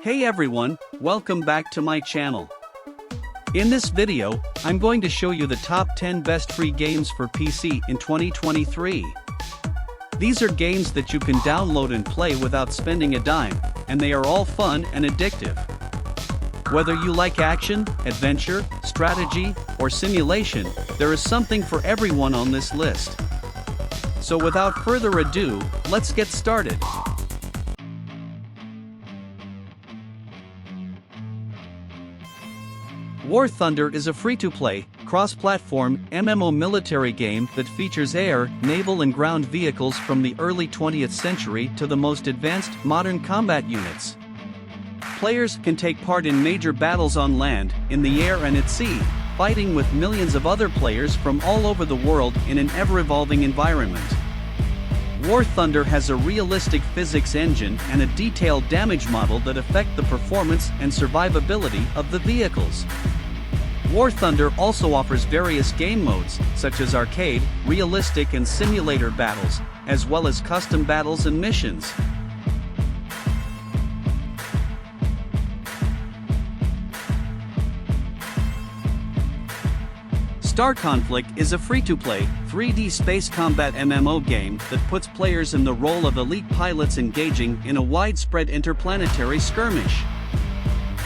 Hey everyone, welcome back to my channel. In this video, I'm going to show you the top 10 best free games for PC in 2023. These are games that you can download and play without spending a dime, and they are all fun and addictive. Whether you like action, adventure, strategy, or simulation, there is something for everyone on this list. So without further ado, let's get started. War Thunder is a free-to-play, cross-platform MMO military game that features air, naval and ground vehicles from the early 20th century to the most advanced modern combat units. Players can take part in major battles on land, in the air and at sea, fighting with millions of other players from all over the world in an ever-evolving environment. War Thunder has a realistic physics engine and a detailed damage model that affect the performance and survivability of the vehicles. War Thunder also offers various game modes, such as arcade, realistic and simulator battles, as well as custom battles and missions. Star Conflict is a free-to-play, 3D space combat MMO game that puts players in the role of elite pilots engaging in a widespread interplanetary skirmish.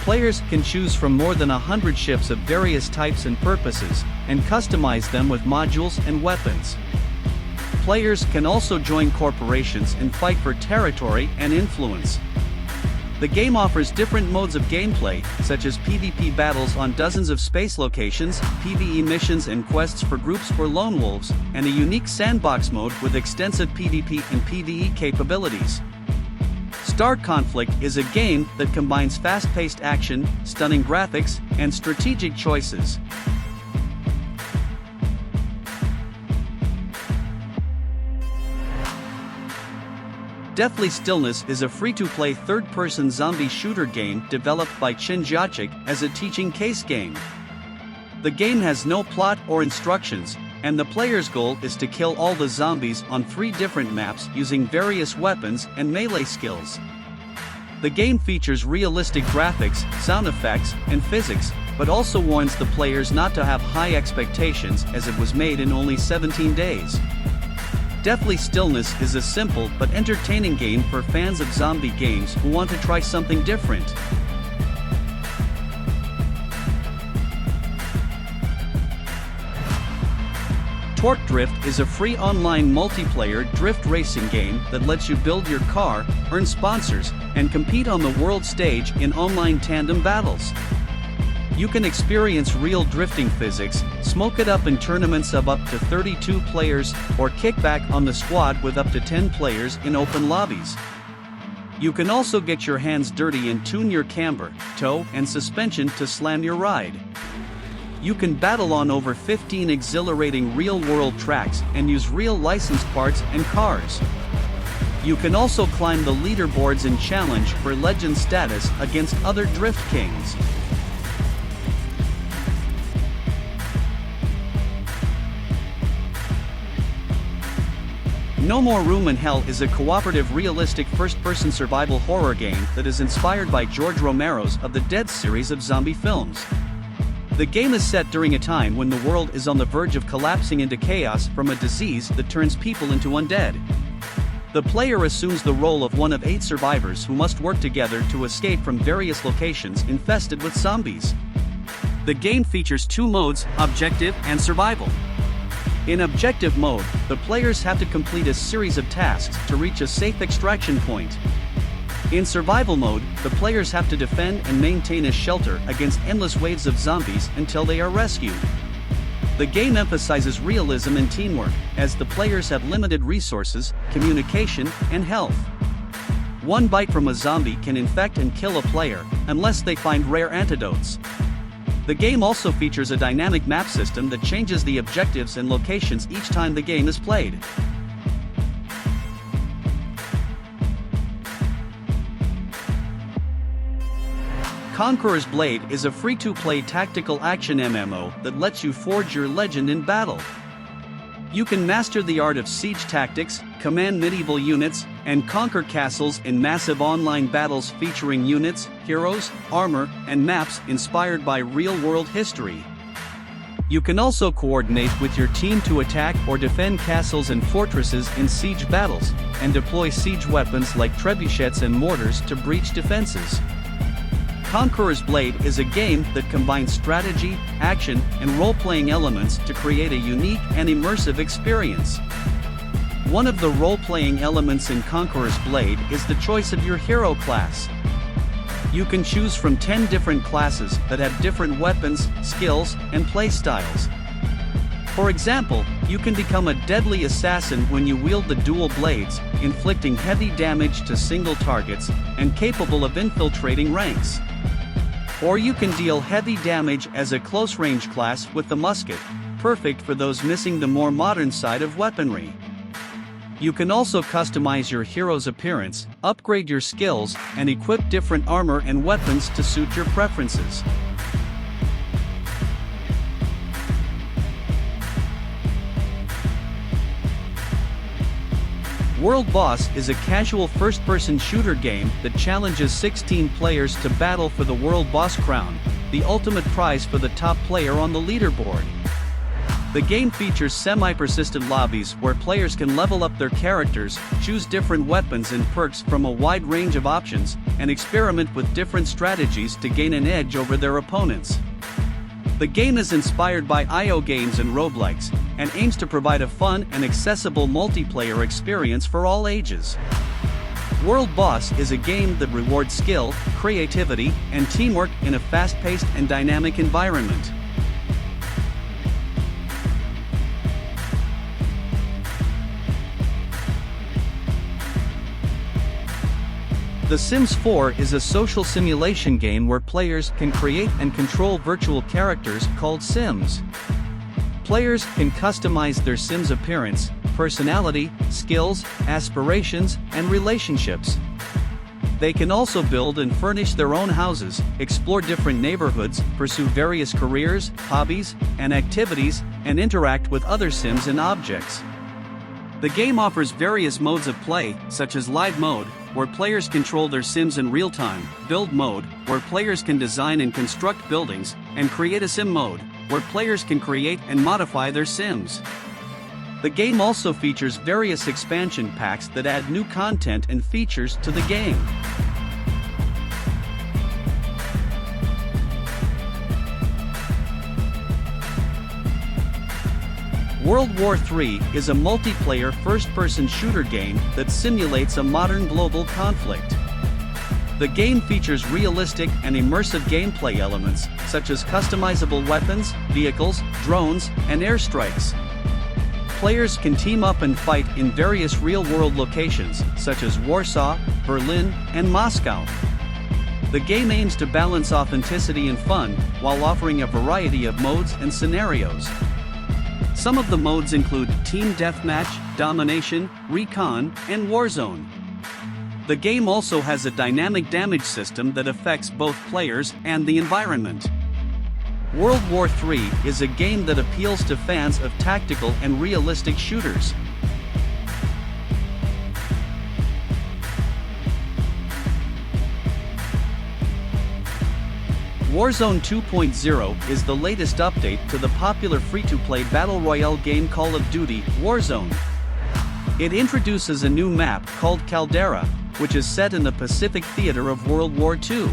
Players can choose from more than 100 ships of various types and purposes, and customize them with modules and weapons. Players can also join corporations and fight for territory and influence. The game offers different modes of gameplay, such as PvP battles on dozens of space locations, PvE missions and quests for groups or lone wolves, and a unique sandbox mode with extensive PvP and PvE capabilities. Star Conflict is a game that combines fast-paced action, stunning graphics, and strategic choices. Deathly Stillness is a free-to-play third-person zombie shooter game developed by Chinjiachik as a teaching case game. The game has no plot or instructions, and the player's goal is to kill all the zombies on 3 different maps using various weapons and melee skills. The game features realistic graphics, sound effects, and physics, but also warns the players not to have high expectations as it was made in only 17 days. Deathly Stillness is a simple but entertaining game for fans of zombie games who want to try something different. Torque Drift is a free online multiplayer drift racing game that lets you build your car, earn sponsors, and compete on the world stage in online tandem battles. You can experience real drifting physics, smoke it up in tournaments of up to 32 players, or kick back on the squad with up to 10 players in open lobbies. You can also get your hands dirty and tune your camber, toe, and suspension to slam your ride. You can battle on over 15 exhilarating real-world tracks and use real licensed parts and cars. You can also climb the leaderboards and challenge for legend status against other drift kings. No More Room in Hell is a cooperative realistic first-person survival horror game that is inspired by George Romero's Of the Dead series of zombie films. The game is set during a time when the world is on the verge of collapsing into chaos from a disease that turns people into undead. The player assumes the role of one of 8 survivors who must work together to escape from various locations infested with zombies. The game features 2 modes, Objective and Survival. In Objective mode, the players have to complete a series of tasks to reach a safe extraction point. In Survival mode, the players have to defend and maintain a shelter against endless waves of zombies until they are rescued. The game emphasizes realism and teamwork, as the players have limited resources, communication, and health. One bite from a zombie can infect and kill a player, unless they find rare antidotes. The game also features a dynamic map system that changes the objectives and locations each time the game is played. Conqueror's Blade is a free-to-play tactical action MMO that lets you forge your legend in battle. You can master the art of siege tactics, command medieval units, and conquer castles in massive online battles featuring units, heroes, armor, and maps inspired by real-world history. You can also coordinate with your team to attack or defend castles and fortresses in siege battles, and deploy siege weapons like trebuchets and mortars to breach defenses. Conqueror's Blade is a game that combines strategy, action, and role-playing elements to create a unique and immersive experience. One of the role-playing elements in Conqueror's Blade is the choice of your hero class. You can choose from 10 different classes that have different weapons, skills, and playstyles. For example, you can become a deadly assassin when you wield the dual blades, inflicting heavy damage to single targets, and capable of infiltrating ranks. Or you can deal heavy damage as a close-range class with the musket, perfect for those missing the more modern side of weaponry. You can also customize your hero's appearance, upgrade your skills, and equip different armor and weapons to suit your preferences. World Boss is a casual first-person shooter game that challenges 16 players to battle for the World Boss crown, the ultimate prize for the top player on the leaderboard. The game features semi-persistent lobbies where players can level up their characters, choose different weapons and perks from a wide range of options, and experiment with different strategies to gain an edge over their opponents. The game is inspired by IO games and roguelikes, and aims to provide a fun and accessible multiplayer experience for all ages. World Boss is a game that rewards skill, creativity, and teamwork in a fast-paced and dynamic environment. The Sims 4 is a social simulation game where players can create and control virtual characters called Sims. Players can customize their Sims' appearance, personality, skills, aspirations, and relationships. They can also build and furnish their own houses, explore different neighborhoods, pursue various careers, hobbies, and activities, and interact with other Sims and objects. The game offers various modes of play, such as Live Mode, where players control their Sims in real time, Build Mode, where players can design and construct buildings, and Create a Sim Mode, where players can create and modify their Sims. The game also features various expansion packs that add new content and features to the game. World War III is a multiplayer first-person shooter game that simulates a modern global conflict. The game features realistic and immersive gameplay elements, such as customizable weapons, vehicles, drones, and airstrikes. Players can team up and fight in various real-world locations, such as Warsaw, Berlin, and Moscow. The game aims to balance authenticity and fun, while offering a variety of modes and scenarios. Some of the modes include Team Deathmatch, Domination, Recon, and Warzone. The game also has a dynamic damage system that affects both players and the environment. World War III is a game that appeals to fans of tactical and realistic shooters. Warzone 2.0 is the latest update to the popular free-to-play battle royale game Call of Duty: Warzone. It introduces a new map called Caldera, which is set in the Pacific theater of World War II.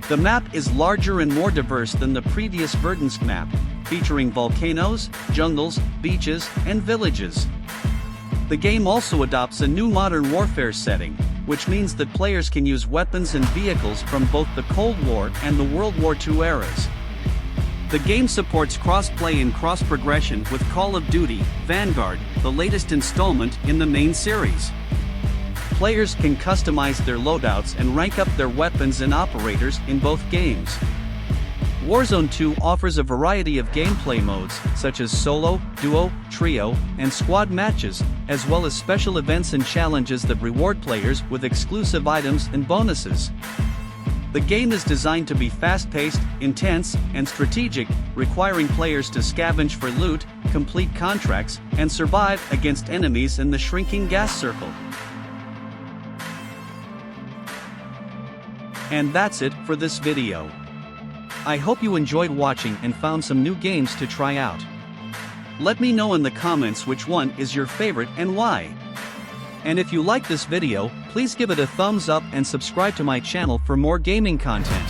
The map is larger and more diverse than the previous Verdansk map, featuring volcanoes, jungles, beaches, and villages. The game also adopts a new modern warfare setting, which means that players can use weapons and vehicles from both the Cold War and the World War II eras. The game supports cross-play and cross-progression with Call of Duty: Vanguard, the latest installment in the main series. Players can customize their loadouts and rank up their weapons and operators in both games. Warzone 2 offers a variety of gameplay modes, such as solo, duo, trio, and squad matches, as well as special events and challenges that reward players with exclusive items and bonuses. The game is designed to be fast-paced, intense, and strategic, requiring players to scavenge for loot, complete contracts, and survive against enemies in the shrinking gas circle. And that's it for this video. I hope you enjoyed watching and found some new games to try out. Let me know in the comments which one is your favorite and why. And if you like this video, please give it a thumbs up and subscribe to my channel for more gaming content.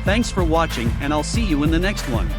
Thanks for watching, and I'll see you in the next one.